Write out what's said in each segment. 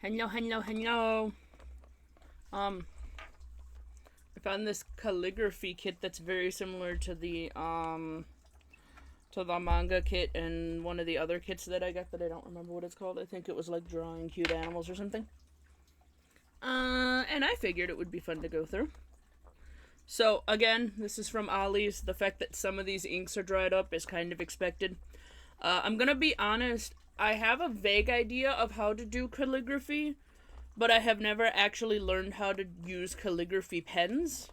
Hello. I found this calligraphy kit that's very similar to the manga kit and one of the other kits that I got that I don't remember what it's called. I think it was like drawing cute animals or something. And I figured it would be fun to go through. So again, this is from Ollie's. The fact that some of these inks are dried up is kind of expected. I'm gonna be honest, I have a vague idea of how to do calligraphy, but I have never actually learned how to use calligraphy pens.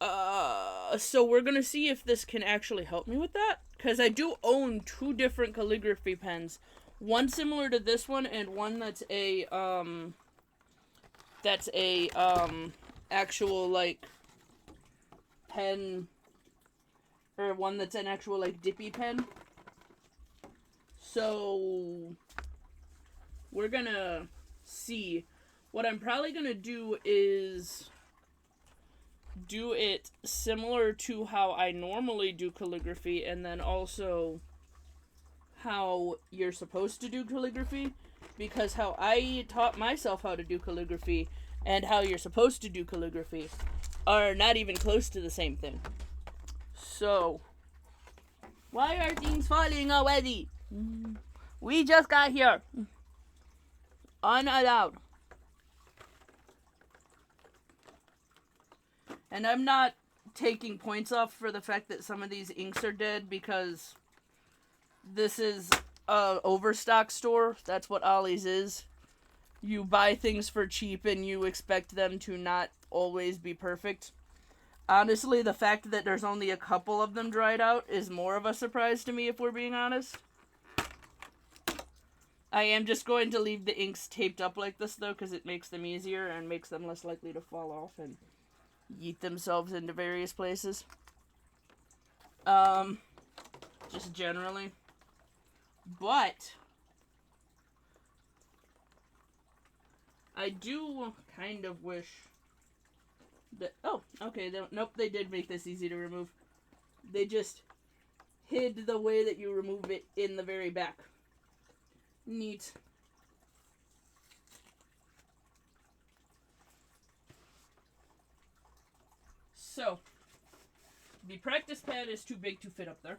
So we're gonna see if this can actually help me with that, because I do own two different calligraphy pens. One similar to this one, and one that's a actual, like, pen, or one that's an actual, like, dippy pen. So we're gonna see. What I'm probably gonna do is do it similar to how I normally do calligraphy, and then also how you're supposed to do calligraphy, because how I taught myself how to do calligraphy and how you're supposed to do calligraphy are not even close to the same thing. So, why are things falling already? We just got here. Unallowed. And I'm not taking points off for the fact that some of these inks are dead, because this is a overstock store. That's what Ollie's is. You buy things for cheap and you expect them to not always be perfect. Honestly, the fact that there's only a couple of them dried out is more of a surprise to me, if we're being honest. I am just going to leave the inks taped up like this, though, because it makes them easier and makes them less likely to fall off and yeet themselves into various places. Just generally. But I do kind of wish that... Oh, okay. Nope, they did make this easy to remove. They just hid the way that you remove it in the very back. Neat. So, the practice pad is too big to fit up there.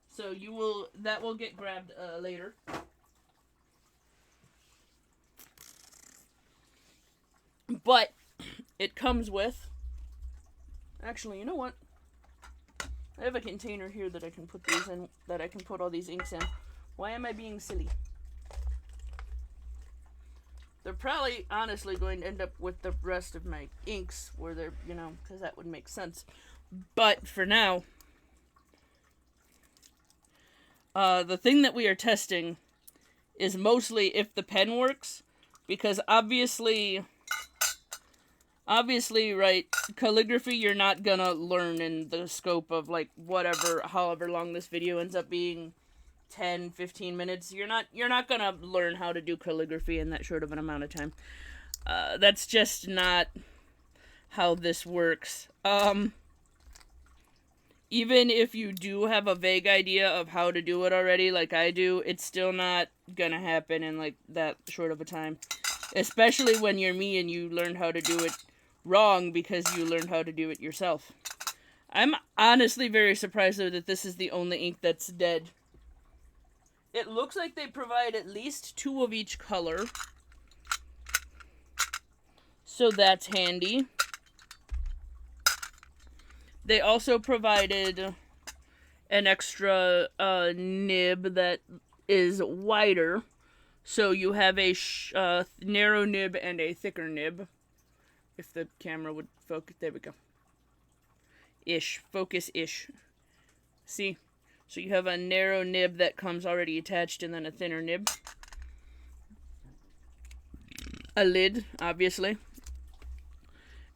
So that will get grabbed later. But it comes with... Actually, you know what? I have a container here that I can put these in, that I can put all these inks in. Why am I being silly? They're probably, honestly, going to end up with the rest of my inks, where they're, because that would make sense. But for now, the thing that we are testing is mostly if the pen works, because obviously, right, calligraphy you're not gonna learn in the scope of, like, however long this video ends up being, 10, 15 minutes. You're not gonna learn how to do calligraphy in that short of an amount of time. That's just not how this works. Even if you do have a vague idea of how to do it already, like I do, it's still not gonna happen in, like, that short of a time. Especially when you're me and you learned how to do it wrong because you learned how to do it yourself. I'm honestly very surprised, though, that this is the only ink that's dead. It looks like they provide at least 2 of each color. So that's handy. They also provided an extra nib that is wider. So you have a narrow nib and a thicker nib. If the camera would focus. There we go. Focus-ish. See? So you have a narrow nib that comes already attached, and then a thinner nib. A lid, obviously.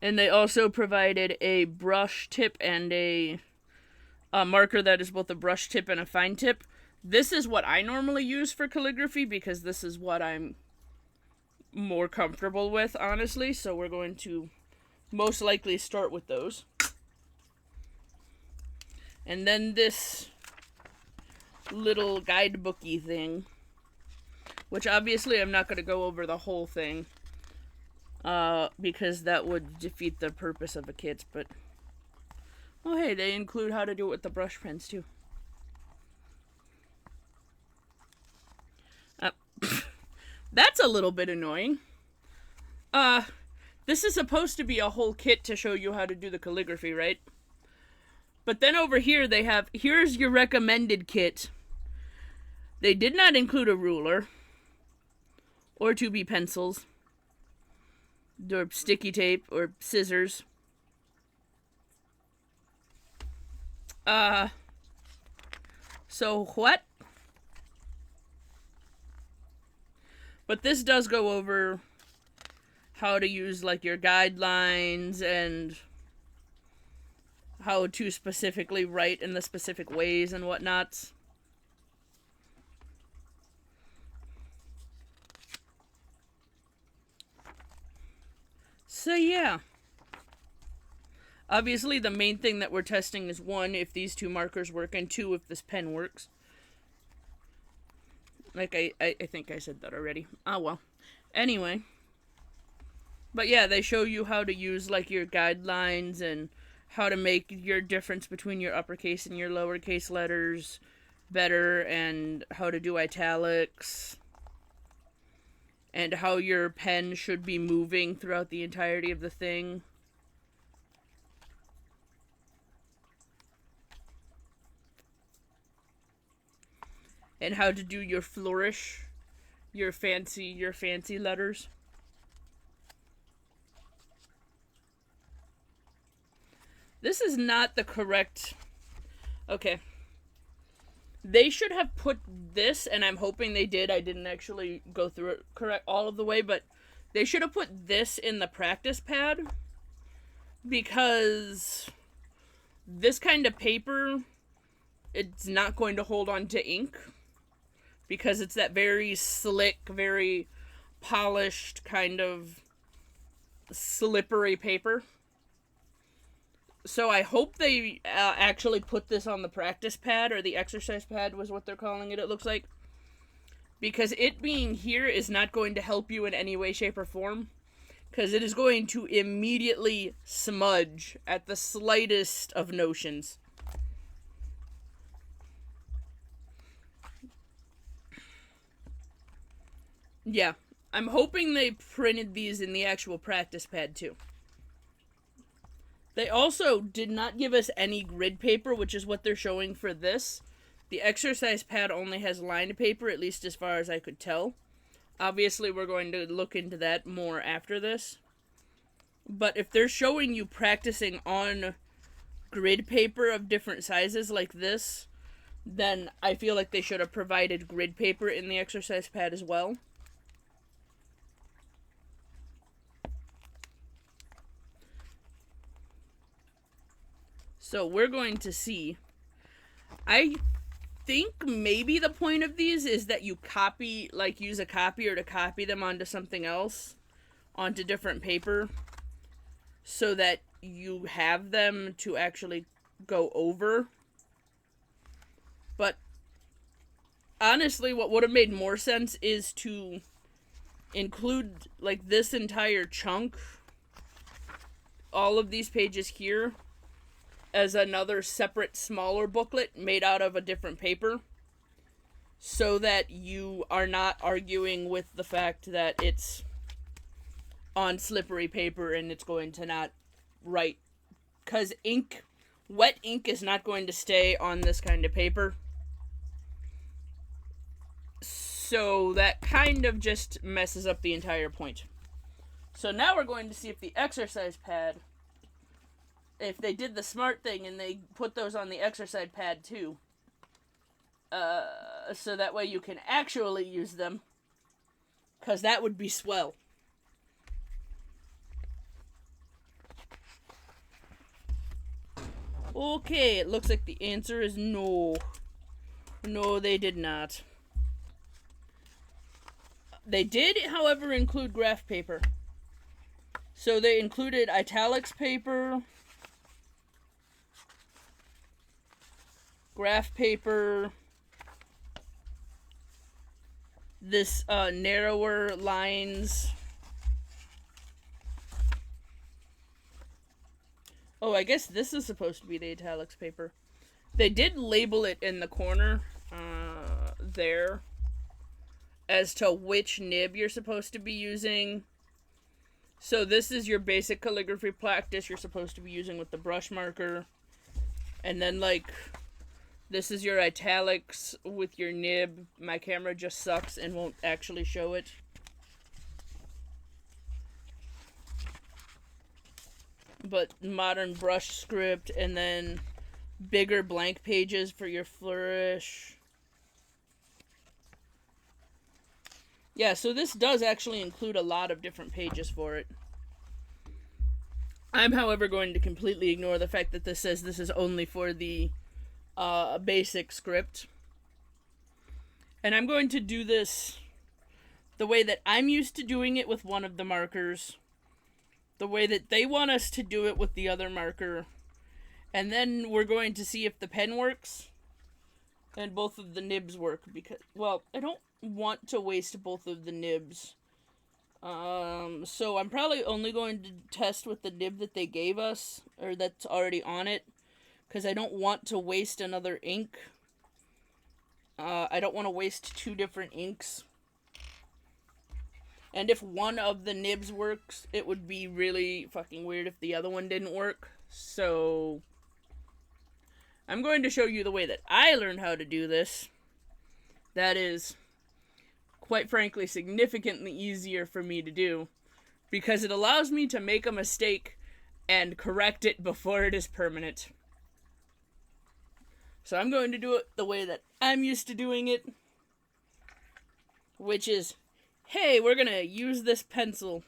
And they also provided a brush tip and a marker that is both a brush tip and a fine tip. This is what I normally use for calligraphy, because this is what I'm more comfortable with, honestly. So we're going to most likely start with those. And then this little guidebooky thing. Which obviously I'm not going to go over the whole thing. Because that would defeat the purpose of a kit, but... Oh hey, they include how to do it with the brush pens too. That's a little bit annoying. This is supposed to be a whole kit to show you how to do the calligraphy, right? But then over here they have, here's your recommended kit. They did not include a ruler. Or 2B pencils. Or sticky tape, or scissors. So what? But this does go over how to use, like, your guidelines and how to specifically write in the specific ways and whatnot. So, yeah. Obviously, the main thing that we're testing is, 1, if these 2 markers work, and 2, if this pen works. Like, I think I said that already. Oh, well. Anyway. But yeah, they show you how to use, like, your guidelines and how to make your difference between your uppercase and your lowercase letters better, and how to do italics, and how your pen should be moving throughout the entirety of the thing. And how to do your flourish, your fancy letters. This is not the correct... Okay. They should have put this, and I'm hoping they did. I didn't actually go through it correct all of the way, but they should have put this in the practice pad, because this kind of paper, it's not going to hold on to ink, because it's that very slick, very polished kind of slippery paper. So I hope they actually put this on the practice pad, or the exercise pad was what they're calling it, it looks like. Because it being here is not going to help you in any way, shape, or form. Because it is going to immediately smudge at the slightest of notions. Yeah, I'm hoping they printed these in the actual practice pad too. They also did not give us any grid paper, which is what they're showing for this. The exercise pad only has lined paper, at least as far as I could tell. Obviously, we're going to look into that more after this. But if they're showing you practicing on grid paper of different sizes like this, then I feel like they should have provided grid paper in the exercise pad as well. So we're going to see. I think maybe the point of these is that you copy, like use a copier to copy them onto something else, onto different paper, so that you have them to actually go over. But honestly, what would have made more sense is to include, like, this entire chunk, all of these pages here, as another separate, smaller booklet made out of a different paper, so that you are not arguing with the fact that it's on slippery paper and it's going to not write. Because wet ink is not going to stay on this kind of paper. So that kind of just messes up the entire point. So now we're going to see if the exercise pad, if they did the smart thing and they put those on the exercise pad too. So that way you can actually use them. Because that would be swell. Okay, it looks like the answer is no. No, they did not. They did, however, include graph paper. So they included italics paper, graph paper, this narrower lines. Oh, I guess this is supposed to be the italics paper. They did label it in the corner there as to which nib you're supposed to be using. So this is your basic calligraphy practice you're supposed to be using with the brush marker. And then, like, this is your italics with your nib. My camera just sucks and won't actually show it. But modern brush script, and then bigger blank pages for your flourish. Yeah, so this does actually include a lot of different pages for it. I'm, however, going to completely ignore the fact that this says this is only for the basic script. And I'm going to do this the way that I'm used to doing it with one of the markers, the way that they want us to do it with the other marker, and then we're going to see if the pen works and both of the nibs work, because, well, I don't want to waste both of the nibs. So I'm probably only going to test with the nib that they gave us, or that's already on it, because I don't want to waste another ink. I don't want to waste two different inks. And if one of the nibs works, it would be really fucking weird if the other one didn't work. So I'm going to show you the way that I learned how to do this. That is, quite frankly, significantly easier for me to do, because it allows me to make a mistake and correct it before it is permanent. So I'm going to do it the way that I'm used to doing it, which is, hey, we're going to use this pencil,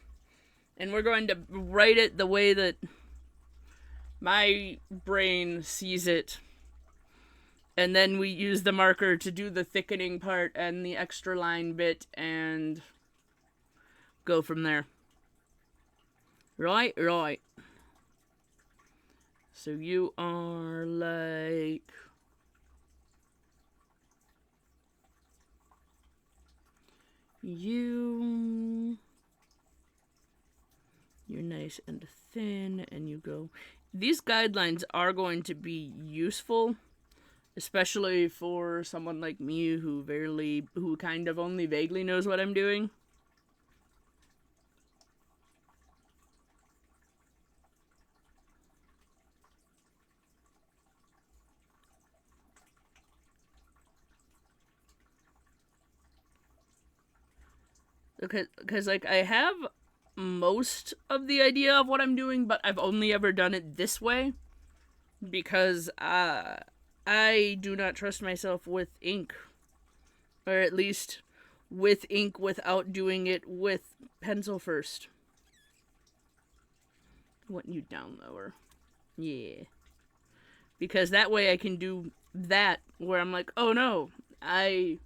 and we're going to write it the way that my brain sees it. And then we use the marker to do the thickening part and the extra line bit, and go from there. Right. So you are like... You're nice and thin, and you go... These guidelines are going to be useful, especially for someone like me who kind of only vaguely knows what I'm doing. Because, like, I have most of the idea of what I'm doing, but I've only ever done it this way, because I do not trust myself with ink, or at least with ink without doing it with pencil first. Want you down lower. Yeah. Because that way I can do that where I'm like, oh no, I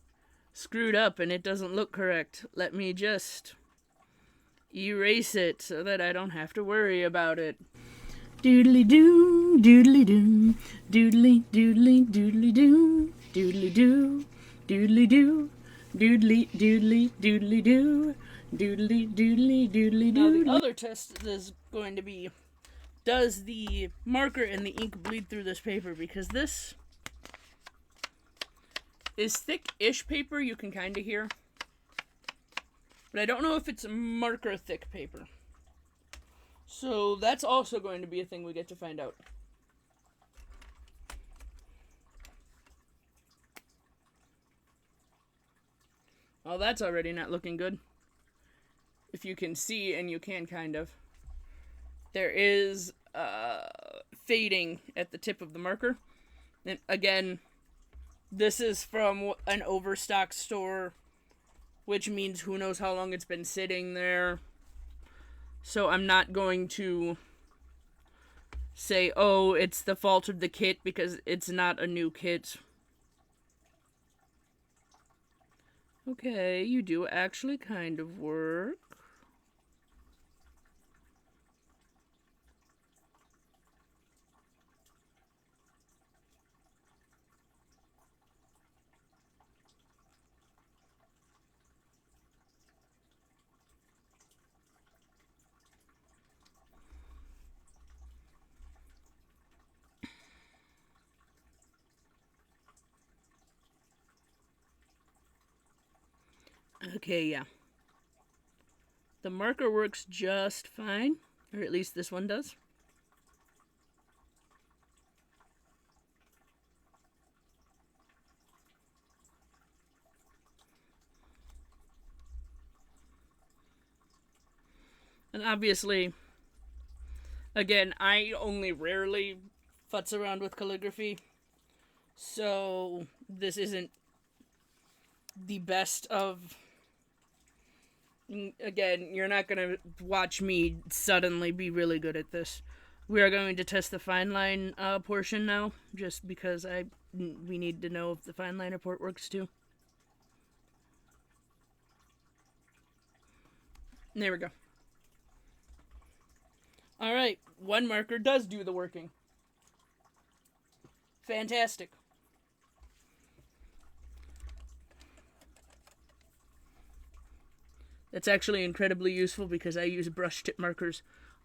screwed up and it doesn't look correct. Let me just erase it so that I don't have to worry about it. Doodly doo, doodly doo, doodly doodly doodly doo, doodly doo, doodly doo, doodly doodly doodly doo, doodly doodly doodly doo. Now the other test is going to be, does the marker and the ink bleed through this paper? Because this is thick-ish paper, you can kind of hear. But I don't know if it's marker thick paper. So that's also going to be a thing we get to find out. Well, that's already not looking good. If you can see, and you can kind of. There is fading at the tip of the marker. And again, this is from an overstock store, which means who knows how long it's been sitting there. So I'm not going to say, oh, it's the fault of the kit, because it's not a new kit. Okay, you do actually kind of work. Okay, yeah. The marker works just fine, or at least this one does. And obviously, again, I only rarely futz around with calligraphy, so this isn't the best of. Again, you're not going to watch me suddenly be really good at this. We are going to test the fine line portion now, just because we need to know if the fine line report works too. There we go. Alright, one marker does do the working. Fantastic. That's actually incredibly useful because I use brush tip markers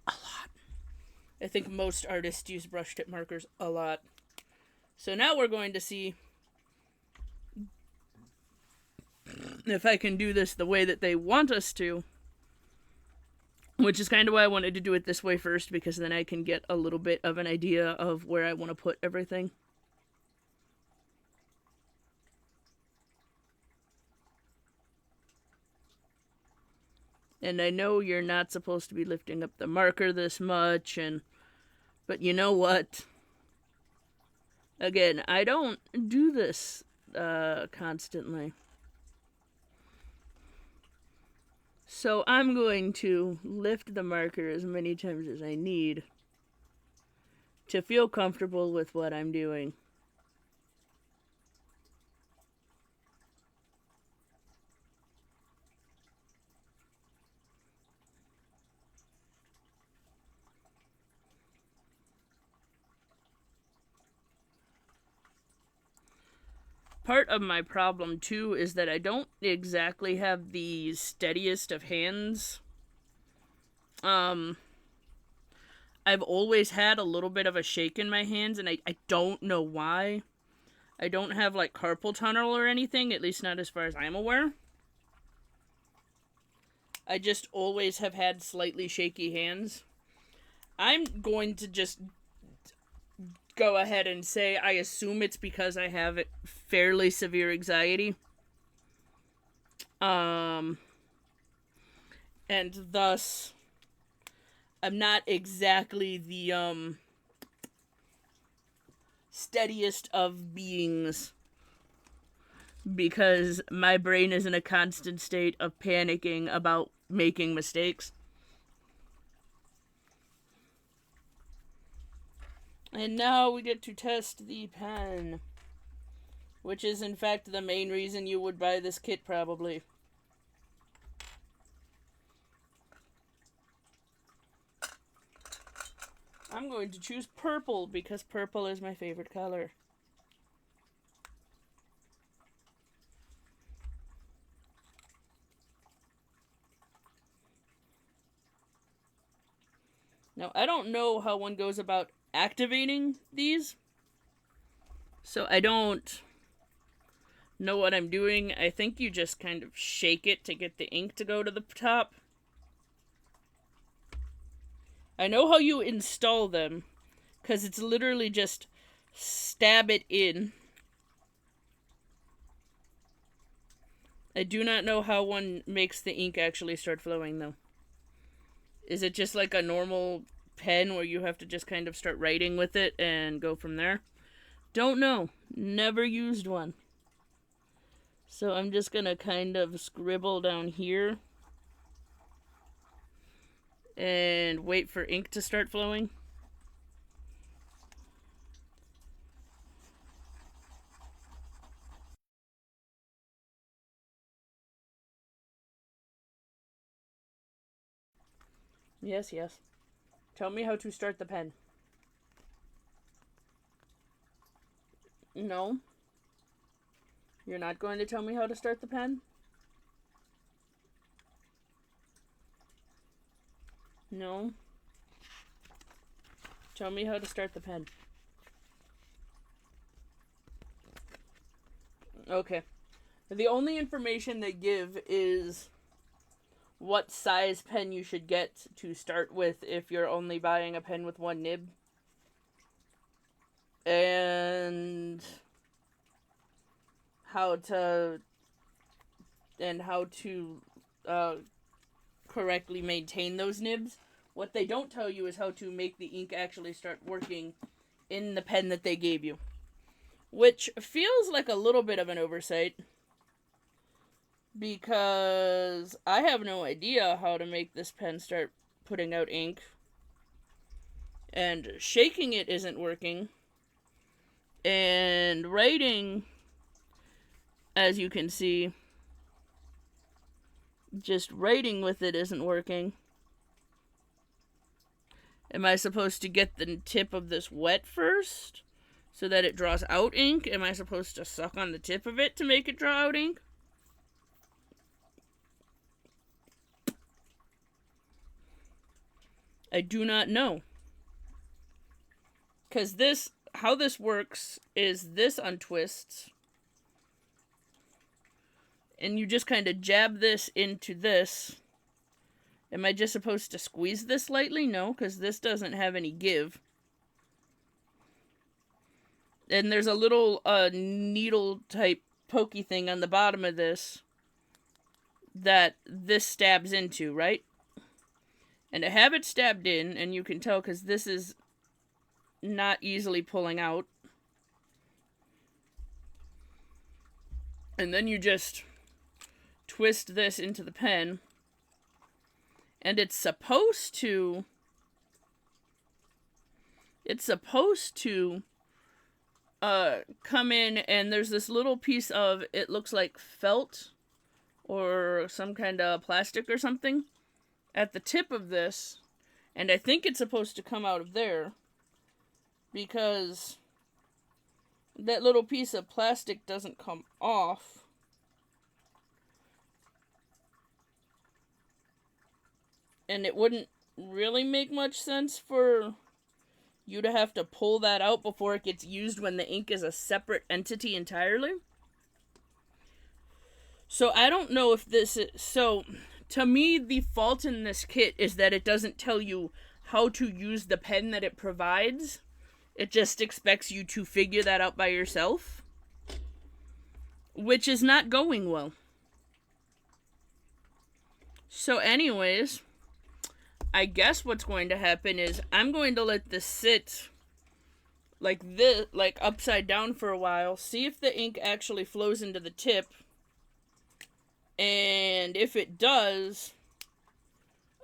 a lot. I think most artists use brush tip markers a lot. So now we're going to see if I can do this the way that they want us to. Which is kind of why I wanted to do it this way first, because then I can get a little bit of an idea of where I want to put everything. And I know you're not supposed to be lifting up the marker this much, but you know what? Again, I don't do this constantly. So I'm going to lift the marker as many times as I need to feel comfortable with what I'm doing. Part of my problem, too, is that I don't exactly have the steadiest of hands. I've always had a little bit of a shake in my hands, and I don't know why. I don't have, like, carpal tunnel or anything, at least not as far as I'm aware. I just always have had slightly shaky hands. I'm going to just go ahead and say I assume it's because I have fairly severe anxiety. And thus I'm not exactly the steadiest of beings, because my brain is in a constant state of panicking about making mistakes. And now we get to test the pen, which is in fact the main reason you would buy this kit, probably. I'm going to choose purple because purple is my favorite color. Now, I don't know how one goes about activating these, so I don't know what I'm doing. I think you just kind of shake it to get the ink to go to the top. I know how you install them, because it's literally just stab it in. I do not know how one makes the ink actually start flowing, though. Is it just like a normal pen where you have to just kind of start writing with it and go from there? Don't know. Never used one. So I'm just gonna kind of scribble down here and wait for ink to start flowing. Yes, yes. Tell me how to start the pen. No. You're not going to tell me how to start the pen? No. Tell me how to start the pen. Okay. The only information they give is what size pen you should get to start with if you're only buying a pen with one nib. And how to correctly maintain those nibs. What they don't tell you is how to make the ink actually start working in the pen that they gave you, which feels like a little bit of an oversight, because I have no idea how to make this pen start putting out ink, and shaking it isn't working, and writing, as you can see, just writing with it isn't working. Am I supposed to get the tip of this wet first so that it draws out ink? Am I supposed to suck on the tip of it to make it draw out ink? I do not know. Because how this works is this untwists, and you just kind of jab this into this. Am I just supposed to squeeze this lightly? No, because this doesn't have any give. And there's a little needle type pokey thing on the bottom of this that this stabs into, right? And I have it stabbed in, and you can tell because this is not easily pulling out. And then you just twist this into the pen. And it's supposed to come in, and there's this little piece of, it looks like felt or some kind of plastic or something at the tip of this, and I think it's supposed to come out of there, because that little piece of plastic doesn't come off. And it wouldn't really make much sense for you to have to pull that out before it gets used when the ink is a separate entity entirely. So I don't know if this is... So, to me, the fault in this kit is that it doesn't tell you how to use the pen that it provides. It just expects you to figure that out by yourself, which is not going well. So anyways, I guess what's going to happen is I'm going to let this sit like this, like upside down for a while, see if the ink actually flows into the tip, and if it does,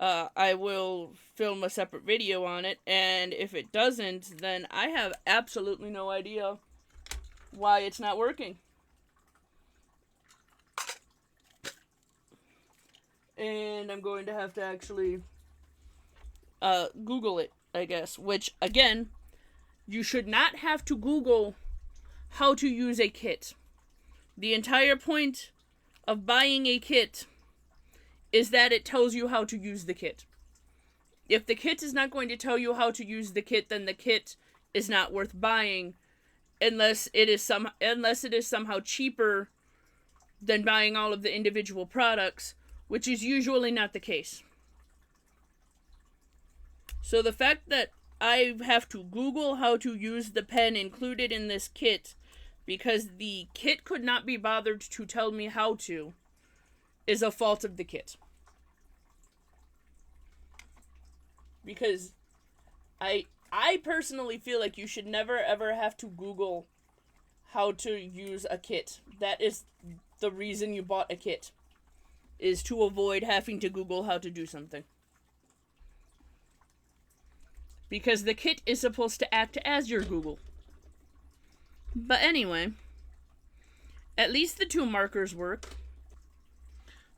I will film a separate video on it, and if it doesn't, then I have absolutely no idea why it's not working. And I'm going to have to actually Google it, I guess, which, again, you should not have to Google how to use a kit. The entire point of buying a kit is that it tells you how to use the kit. If the kit is not going to tell you how to use the kit, then the kit is not worth buying, unless it is somehow cheaper than buying all of the individual products, which is usually not the case. So the fact that I have to Google how to use the pen included in this kit, because the kit could not be bothered to tell me how to, is a fault of the kit. Because I personally feel like you should never ever have to Google how to use a kit. That is the reason you bought a kit, is to avoid having to Google how to do something. Because the kit is supposed to act as your Google. But anyway, at least the two markers work.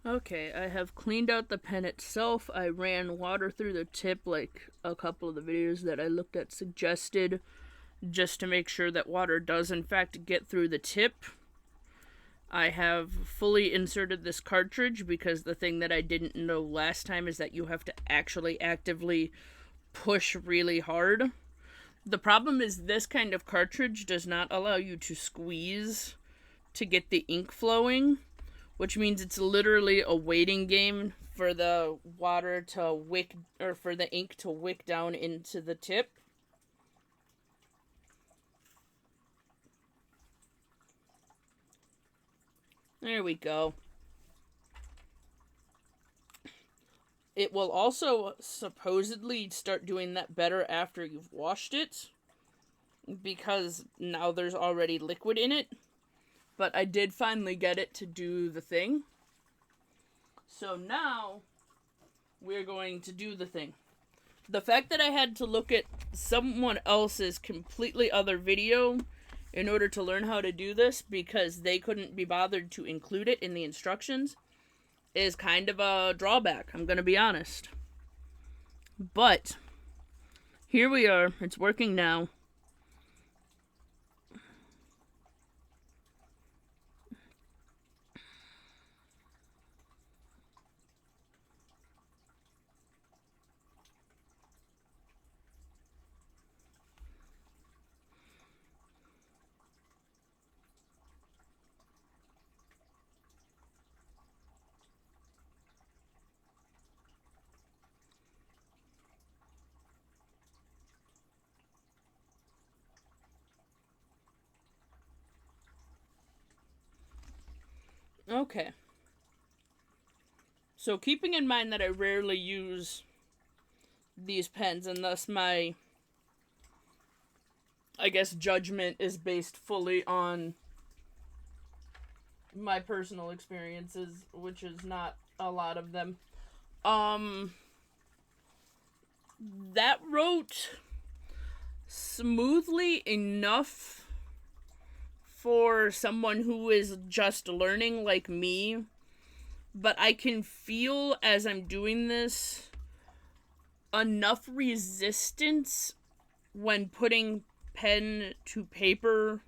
Okay, I have cleaned out the pen itself. I ran water through the tip like a couple of the videos that I looked at suggested, just to make sure that water does in fact get through the tip. I have fully inserted this cartridge, because the thing that I didn't know last time is that you have to actually actively push really hard. The problem is this kind of cartridge does not allow you to squeeze to get the ink flowing, which means it's literally a waiting game for the water to wick, or for the ink to wick down into the tip. There we go. It will also supposedly start doing that better after you've washed it, because now there's already liquid in it. But I did finally get it to do the thing. So now we're going to do the thing. The fact that I had to look at someone else's completely other video in order to learn how to do this, because they couldn't be bothered to include it in the instructions, is kind of a drawback, I'm gonna be honest. But here we are, it's working now. Okay. So keeping in mind that I rarely use these pens, and thus my, I guess, judgment is based fully on my personal experiences, which is not a lot of them. That wrote smoothly enough for someone who is just learning like me, but I can feel as I'm doing this enough resistance when putting pen to paper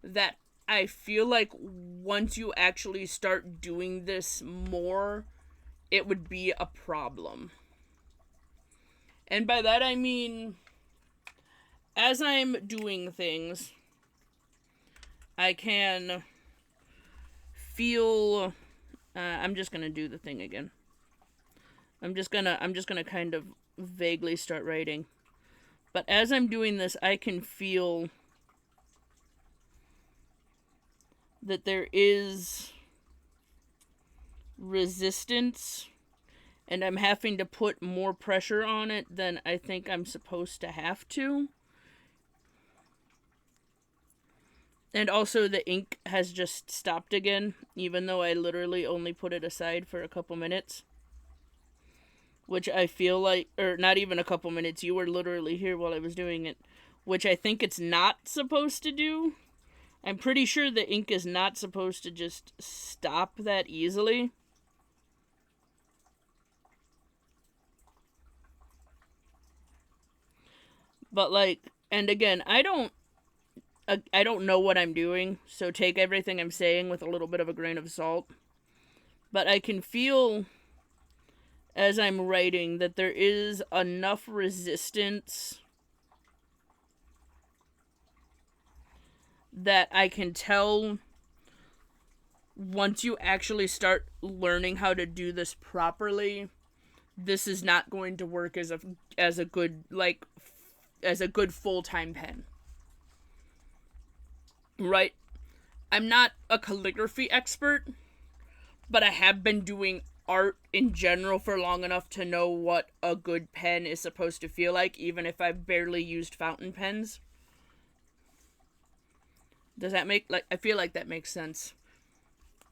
that I feel like once you actually start doing this more, it would be a problem. And by that I mean, as I'm doing things, I can feel, I'm just gonna do the thing again. I'm just gonna kind of vaguely start writing. But as I'm doing this, I can feel that there is resistance, and I'm having to put more pressure on it than I think I'm supposed to have to. And also the ink has just stopped again, even though I literally only put it aside for a couple minutes. Which I feel like, or not even a couple minutes, you were literally here while I was doing it. Which I think it's not supposed to do. I'm pretty sure the ink is not supposed to just stop that easily. But like, and again, I don't know what I'm doing, so take everything I'm saying with a little bit of a grain of salt. But I can feel, as I'm writing, that there is enough resistance that I can tell once you actually start learning how to do this properly, this is not going to work as a good full-time pen. Right? I'm not a calligraphy expert, but I have been doing art in general for long enough to know what a good pen is supposed to feel like, even if I've barely used fountain pens. Does that make, I feel like that makes sense.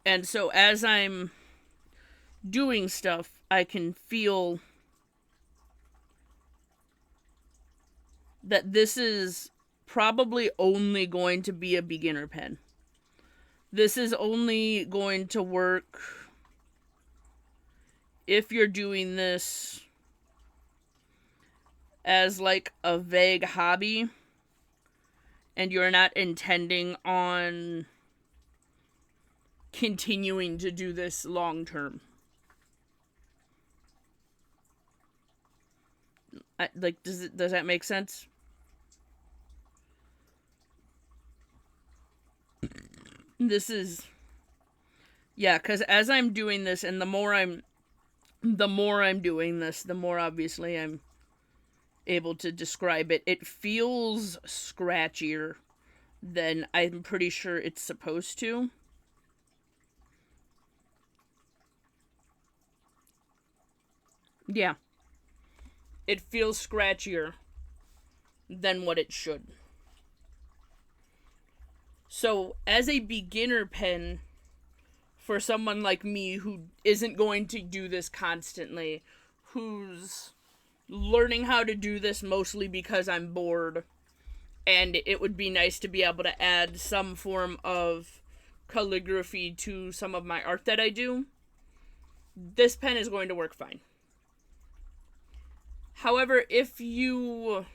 And so as I'm doing stuff, I can feel that this is probably only going to be a beginner pen. This is only going to work if you're doing this as like a vague hobby and you're not intending on continuing to do this long term. Does that make sense? This is, yeah, because as I'm doing this, and the more I'm doing this, the more obviously I'm able to describe it. It feels scratchier than I'm pretty sure it's supposed to. Yeah. It feels scratchier than what it should. So, as a beginner pen, for someone like me who isn't going to do this constantly, who's learning how to do this mostly because I'm bored, and it would be nice to be able to add some form of calligraphy to some of my art that I do, this pen is going to work fine. However, if you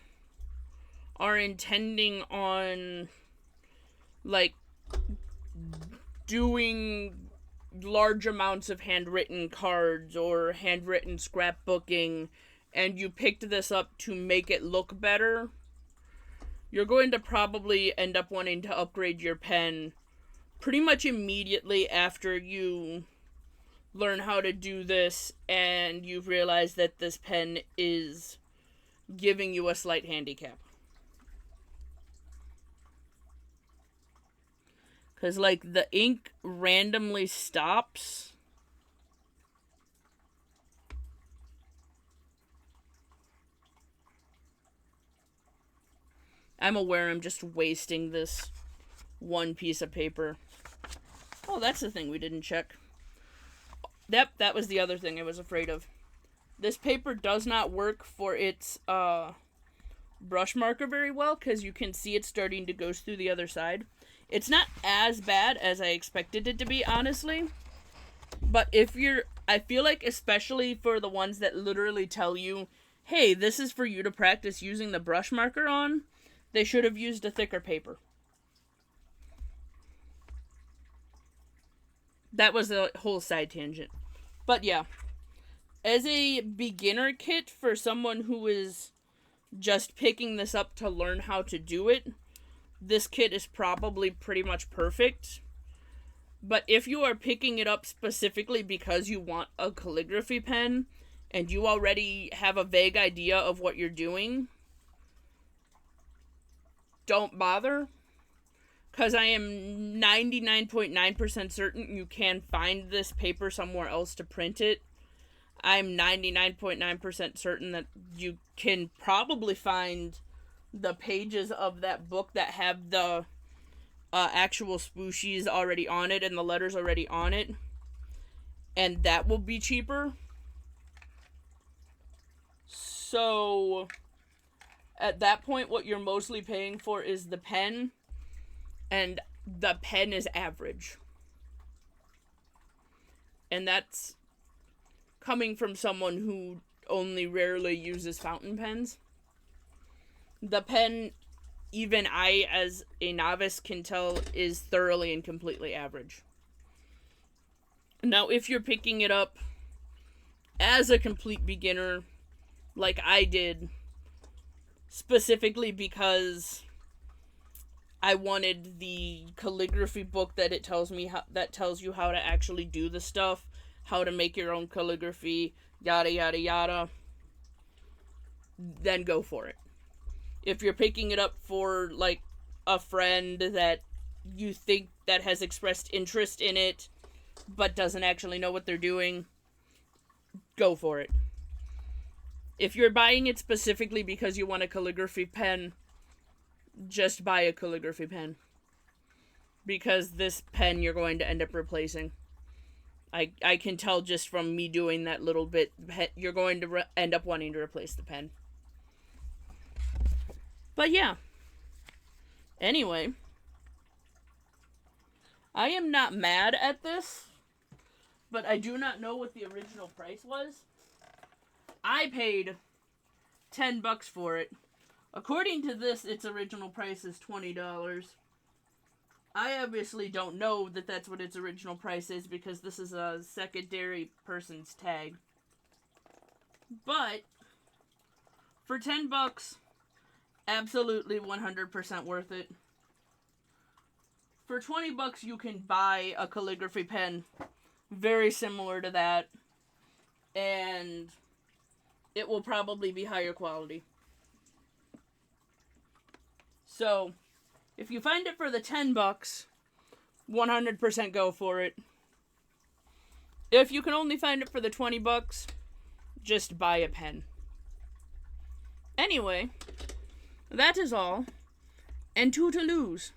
are intending on, like, doing large amounts of handwritten cards or handwritten scrapbooking, and you picked this up to make it look better, you're going to probably end up wanting to upgrade your pen pretty much immediately after you learn how to do this and you realize that this pen is giving you a slight handicap. Because, like, the ink randomly stops. I'm aware I'm just wasting this one piece of paper. Oh, that's the thing we didn't check. Yep, that was the other thing I was afraid of. This paper does not work for its brush marker very well, because you can see it starting to go through the other side. It's not as bad as I expected it to be, honestly. But if you're, I feel like especially for the ones that literally tell you, hey, this is for you to practice using the brush marker on, they should have used a thicker paper. That was a whole side tangent. But yeah, as a beginner kit for someone who is just picking this up to learn how to do it, this kit is probably pretty much perfect. But if you are picking it up specifically because you want a calligraphy pen and you already have a vague idea of what you're doing, don't bother. Because I am 99.9% certain you can find this paper somewhere else to print it. I'm 99.9% certain that you can probably find the pages of that book that have the actual spooshies already on it and the letters already on it. And that will be cheaper. So, at that point, what you're mostly paying for is the pen. And the pen is average. And that's coming from someone who only rarely uses fountain pens. The pen, even I as a novice can tell, is thoroughly and completely average. Now, if you're picking it up as a complete beginner, like I did, specifically because I wanted the calligraphy book that it tells me that tells you how to actually do the stuff, how to make your own calligraphy, yada yada yada, then go for it. If you're picking it up for, like, a friend that you think that has expressed interest in it but doesn't actually know what they're doing, go for it. If you're buying it specifically because you want a calligraphy pen, just buy a calligraphy pen. Because this pen you're going to end up replacing. I can tell just from me doing that little bit, you're going to end up wanting to replace the pen. But yeah. Anyway. I am not mad at this, but I do not know what the original price was. I paid $10 for it. According to this, its original price is $20. I obviously don't know that that's what its original price is because this is a secondary person's tag. But for $10, absolutely 100% worth it. For 20 bucks, you can buy a calligraphy pen very similar to that, and it will probably be higher quality. So, if you find it for the 10 bucks, 100% go for it. If you can only find it for the 20 bucks, just buy a pen. Anyway, that is all, and toodaloo.